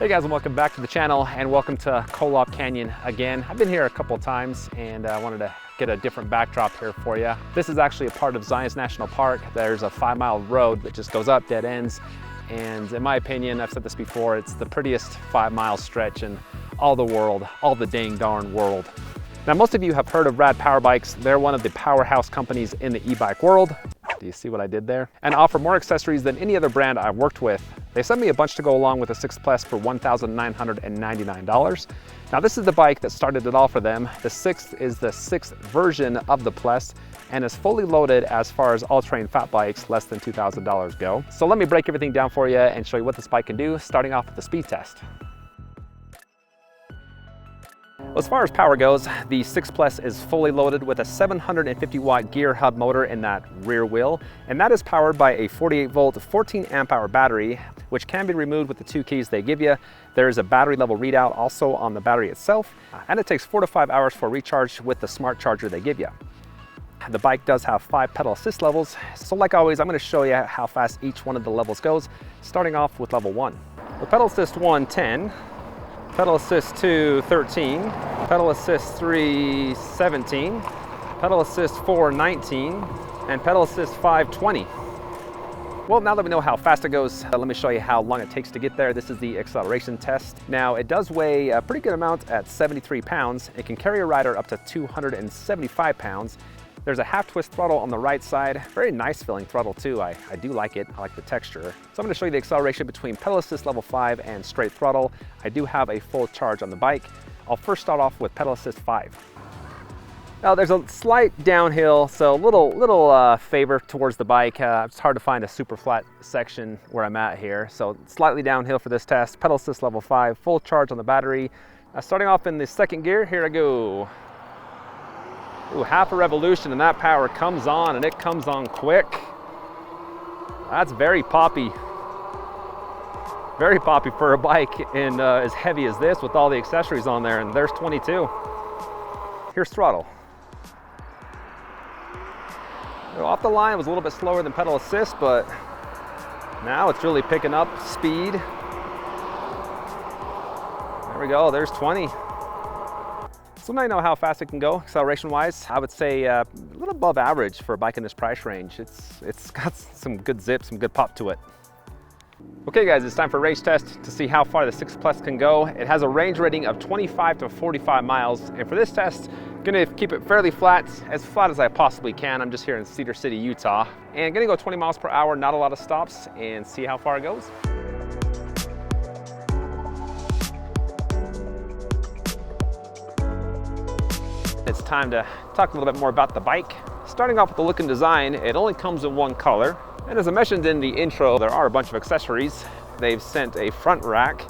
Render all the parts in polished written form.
Hey guys, and welcome back to the channel, and welcome to Kolob Canyon again. I've been here a couple of times, and I wanted to get a different backdrop here for you. This is actually a part of Zion's National Park. There's a 5-mile road that just goes up, dead ends, and in my opinion, I've said this before, it's the prettiest 5-mile stretch in all the world, all the dang darn world. Now, most of you have heard of Rad Power Bikes. They're one of the powerhouse companies in the e-bike world. Do you see what I did there? And offer more accessories than any other brand I've worked with. They sent me a bunch to go along with the 6 Plus for $1,999. Now, this is the bike that started it all for them. The 6th is the 6th version of the Plus and is fully loaded as far as all-terrain fat bikes less than $2,000 go. So let me break everything down for you and show you what this bike can do, starting off with the speed test. Well, as far as power goes, the 6 Plus is fully loaded with a 750 watt gear hub motor in that rear wheel, and that is powered by a 48 volt, 14 amp hour battery, which can be removed with the 2 keys they give you. There is a battery level readout also on the battery itself, and it takes 4 to 5 hours for recharge with the smart charger they give you. The bike does have 5 pedal assist levels, so like always, I'm going to show you how fast each one of the levels goes, starting off with level 1. With pedal assist 1, 10. Pedal assist 2, 13, pedal assist 3, 17, pedal assist 4, 19, and pedal assist 5, 20. Well, now that we know how fast it goes, let me show you how long it takes to get there. This is the acceleration test. Now, it does weigh a pretty good amount at 73 pounds. It can carry a rider up to 275 pounds. There's a half twist throttle on the right side. Very nice feeling throttle too. I do like it. I like the texture. So I'm going to show you the acceleration between pedal assist level 5 and straight throttle. I do have a full charge on the bike. I'll first start off with pedal assist 5. Now there's a slight downhill, so little favor towards the bike. It's hard to find a super flat section where I'm at here. So slightly downhill for this test. Pedal assist level 5, full charge on the battery. Starting off in the second gear, here I go. Ooh, half a revolution and that power comes on, and it comes on quick. That's very poppy. Very poppy for a bike and as heavy as this with all the accessories on there, and there's 22. Here's throttle. Off the line, it was a little bit slower than pedal assist, but now it's really picking up speed. There we go, there's 20. So now you know how fast it can go, acceleration-wise. I would say a little above average for a bike in this price range. It's got some good zip, some good pop to it. Okay guys, it's time for a range test to see how far the 6 Plus can go. It has a range rating of 25 to 45 miles. And for this test, I'm gonna keep it fairly flat as I possibly can. I'm just here in Cedar City, Utah. And gonna go 20 miles per hour, not a lot of stops, and see how far it goes. It's time to talk a little bit more about the bike. Starting off with the look and design, it only comes in one color. And as I mentioned in the intro, there are a bunch of accessories. They've sent a front rack,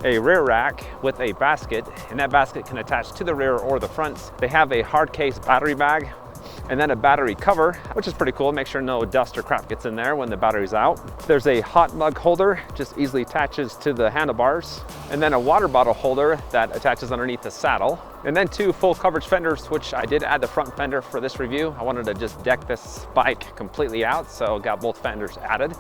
a rear rack with a basket, and that basket can attach to the rear or the front. They have a hard case battery bag, and then a battery cover, which is pretty cool. Make sure no dust or crap gets in there when the battery's out. There's a hot mug holder, just easily attaches to the handlebars, and then a water bottle holder that attaches underneath the saddle. And then 2 full coverage fenders, which I did add the front fender for this review. I wanted to just deck this bike completely out, so got both fenders added.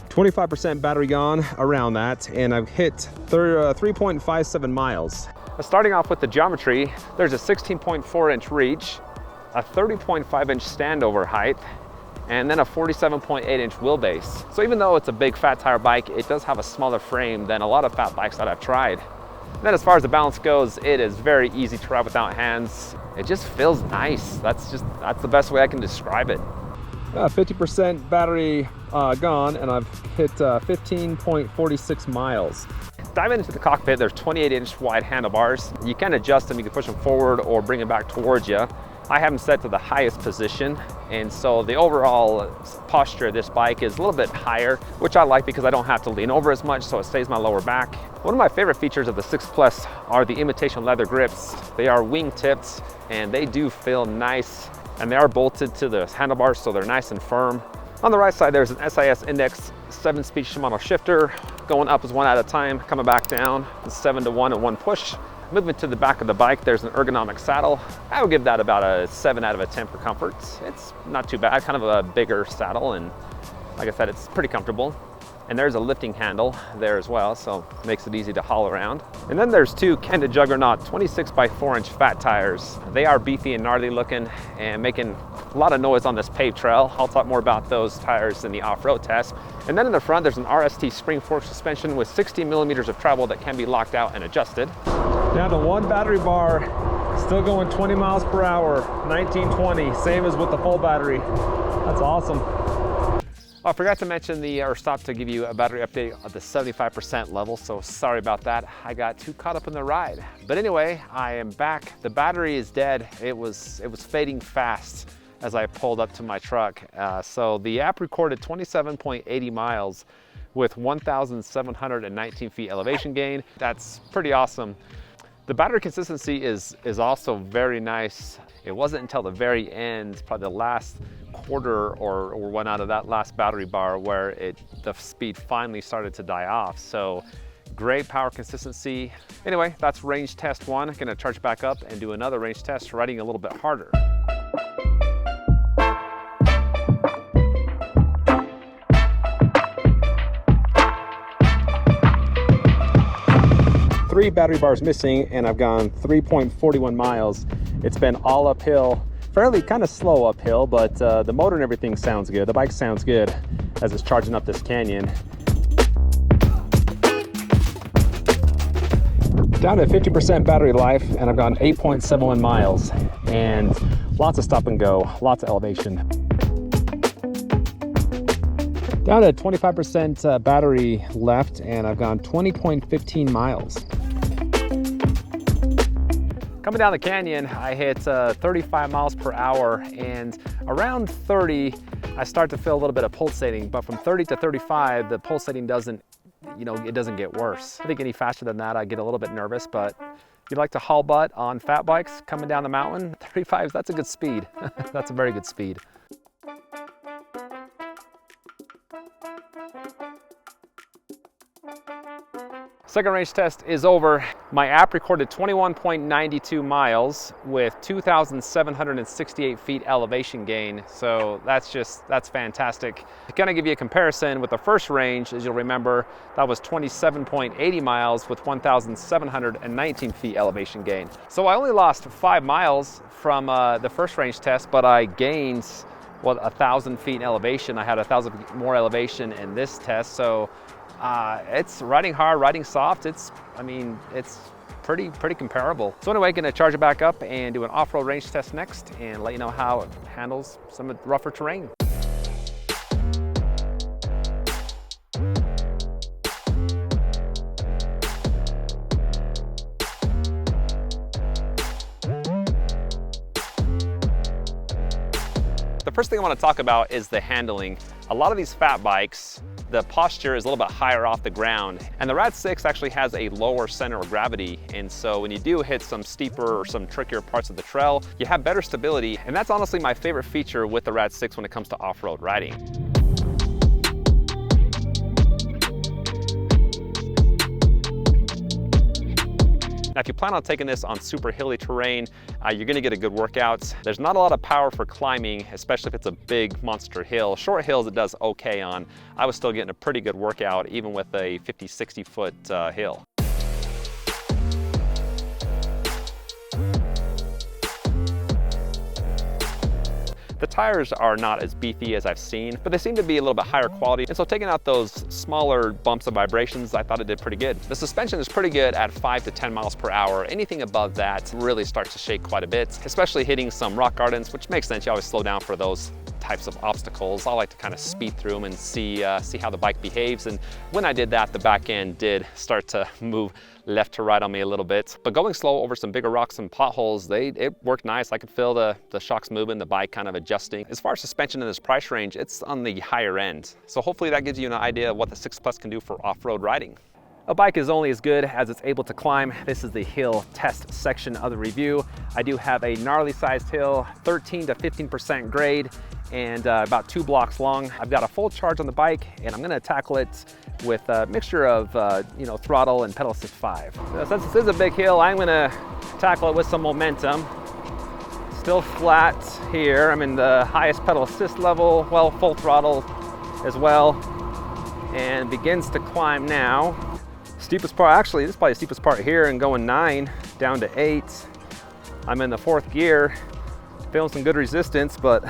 25% battery gone around that, and I've hit 3.57 miles. Starting off with the geometry, there's a 16.4 inch reach, a 30.5 inch standover height, and then a 47.8 inch wheelbase. So even though it's a big fat tire bike, it does have a smaller frame than a lot of fat bikes that I've tried. And then as far as the balance goes, it is very easy to ride without hands. It just feels nice. That's the best way I can describe it. 50% battery gone, and I've hit 15.46 miles. Diving into the cockpit, there's 28 inch wide handlebars. You can adjust them, you can push them forward or bring them back towards you. I have them set to the highest position, and so the overall posture of this bike is a little bit higher, which I like because I don't have to lean over as much, so it stays my lower back. One of my favorite features of the 6 Plus are the imitation leather grips. They are wing tipped, and they do feel nice, and they are bolted to the handlebars, so they're nice and firm. On the right side, there's an SIS Index 7-speed Shimano shifter. Going up is 1 at a time, coming back down, 7 to 1 in 1 push. Moving to the back of the bike, there's an ergonomic saddle. I would give that about a 7 out of 10 for comfort. It's not too bad, kind of a bigger saddle, and like I said, it's pretty comfortable. And there's a lifting handle there as well, so makes it easy to haul around. And then there's two Kenda Juggernaut 26 by 4-inch fat tires. They are beefy and gnarly looking and making a lot of noise on this paved trail. I'll talk more about those tires in the off-road test. And then in the front, there's an RST spring fork suspension with 60 millimeters of travel that can be locked out and adjusted. Down to one battery bar, still going 20 miles per hour, 1920, same as with the full battery. That's awesome. I forgot to mention stop to give you a battery update at the 75% level, so sorry about that. I got too caught up in the ride. But anyway, I am back. The battery is dead. It was fading fast as I pulled up to my truck. So the app recorded 27.80 miles with 1,719 feet elevation gain. That's pretty awesome. The battery consistency is also very nice. It wasn't until the very end, probably the last quarter or one out of that last battery bar, where the speed finally started to die off. So great power consistency. Anyway, that's range test one. I'm gonna charge back up and do another range test riding a little bit harder. Three battery bars missing, and I've gone 3.41 miles. It's been all uphill, fairly kind of slow uphill, but the motor and everything sounds good. The bike sounds good as it's charging up this canyon. Down to 50% battery life, and I've gone 8.71 miles, and lots of stop and go, lots of elevation. Down to 25% battery left, and I've gone 20.15 miles. Coming down the canyon, I hit 35 miles per hour, and around 30, I start to feel a little bit of pulsating, but from 30 to 35, the pulsating doesn't, it doesn't get worse. I think any faster than that, I get a little bit nervous, but if you like to haul butt on fat bikes coming down the mountain, 35, that's a good speed. That's a very good speed. Second range test is over. My app recorded 21.92 miles with 2,768 feet elevation gain. So that's fantastic. To kind of give you a comparison with the first range, as you'll remember, that was 27.80 miles with 1,719 feet elevation gain. So I only lost 5 miles from the first range test, but I gained 1,000 feet in elevation. I had 1,000 more elevation in this test. So it's riding hard, riding soft. It's pretty comparable. So anyway, gonna charge it back up and do an off-road range test next and let you know how it handles some of the rougher terrain. The first thing I want to talk about is the handling. A lot of these fat bikes, the posture is a little bit higher off the ground, and the Rad 6 actually has a lower center of gravity, and so when you do hit some steeper or some trickier parts of the trail, you have better stability, and that's honestly my favorite feature with the Rad 6 when it comes to off-road riding. Now, if you plan on taking this on super hilly terrain, you're gonna get a good workout. There's not a lot of power for climbing, especially if it's a big monster hill. Short hills it does okay on. I was still getting a pretty good workout even with a 50, 60 foot hill. The tires are not as beefy as I've seen, but they seem to be a little bit higher quality. And so taking out those smaller bumps and vibrations, I thought it did pretty good. The suspension is pretty good at 5 to 10 miles per hour. Anything above that really starts to shake quite a bit, especially hitting some rock gardens, which makes sense. You always slow down for those types of obstacles. I like to kind of speed through them and see how the bike behaves. And when I did that, the back end did start to move left to right on me a little bit. But going slow over some bigger rocks and potholes, it worked nice. I could feel the shocks moving, the bike kind of adjusting. As far as suspension in this price range, it's on the higher end. So hopefully that gives you an idea of what the 6 Plus can do for off-road riding. A bike is only as good as it's able to climb. This is the hill test section of the review. I do have a gnarly sized hill, 13 to 15% grade, and about 2 blocks long. I've got a full charge on the bike, and I'm gonna tackle it with a mixture of throttle and pedal assist 5. So since this is a big hill, I'm gonna tackle it with some momentum. Still flat here. I'm in the highest pedal assist level, well, full throttle as well. and begins to climb now. Steepest part, actually, this is probably the steepest part here, and going 9 down to 8. I'm in the 4th gear, feeling some good resistance, but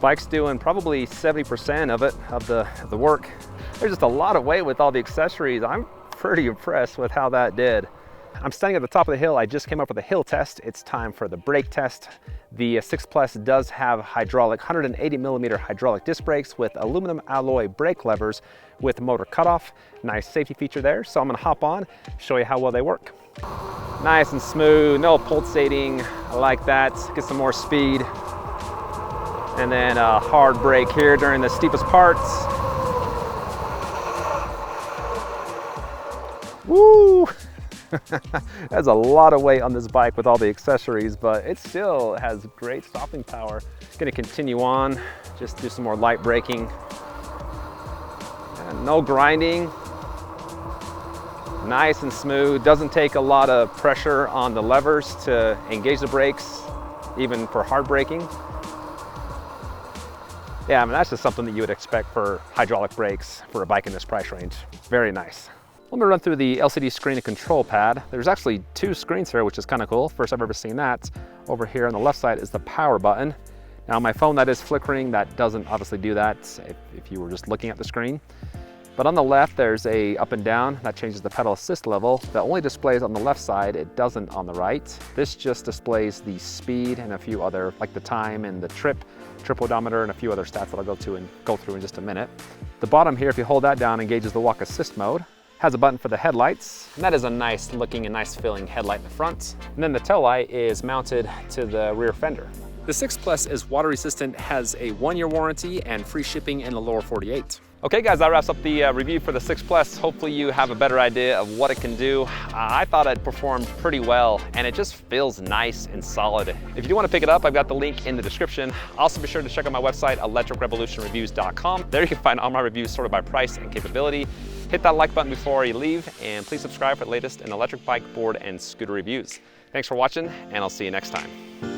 bike's doing probably 70% of it, of the work. There's just a lot of weight with all the accessories. I'm pretty impressed with how that did. I'm standing at the top of the hill. I just came up with a hill test. It's time for the brake test. The 6 Plus does have hydraulic, 180 millimeter hydraulic disc brakes with aluminum alloy brake levers with motor cutoff. Nice safety feature there. So I'm gonna hop on, show you how well they work. Nice and smooth, no pulsating. I like that. Get some more speed. And then a hard brake here during the steepest parts. Woo! There's a lot of weight on this bike with all the accessories, but it still has great stopping power. Gonna continue on, just do some more light braking. And no grinding. Nice and smooth. Doesn't take a lot of pressure on the levers to engage the brakes, even for hard braking. Yeah, I mean, that's just something that you would expect for hydraulic brakes for a bike in this price range. Very nice. Let me run through the LCD screen and control pad. There's actually 2 screens here, which is kind of cool. First I've ever seen that. Over here on the left side is the power button. Now my phone that is flickering, that doesn't obviously do that if you were just looking at the screen. But on the left, there's a up and down. That changes the pedal assist level. That only displays on the left side, it doesn't on the right. This just displays the speed and a few other, like the time and the trip odometer and a few other stats that I'll go through in just a minute. The bottom here, if you hold that down, engages the walk assist mode. Has a button for the headlights, and that is a nice looking and nice feeling headlight in the front. And then the tail light is mounted to the rear fender. The 6 Plus is water resistant, has a 1-year warranty and free shipping in the lower 48. Okay guys, that wraps up the review for the 6 Plus. Hopefully you have a better idea of what it can do. I thought it performed pretty well, and it just feels nice and solid. If you do want to pick it up, I've got the link in the description. Also be sure to check out my website, electricrevolutionreviews.com. There you can find all my reviews sorted by price and capability. Hit that like button before you leave, and please subscribe for the latest in electric bike, board, and scooter reviews. Thanks for watching, and I'll see you next time.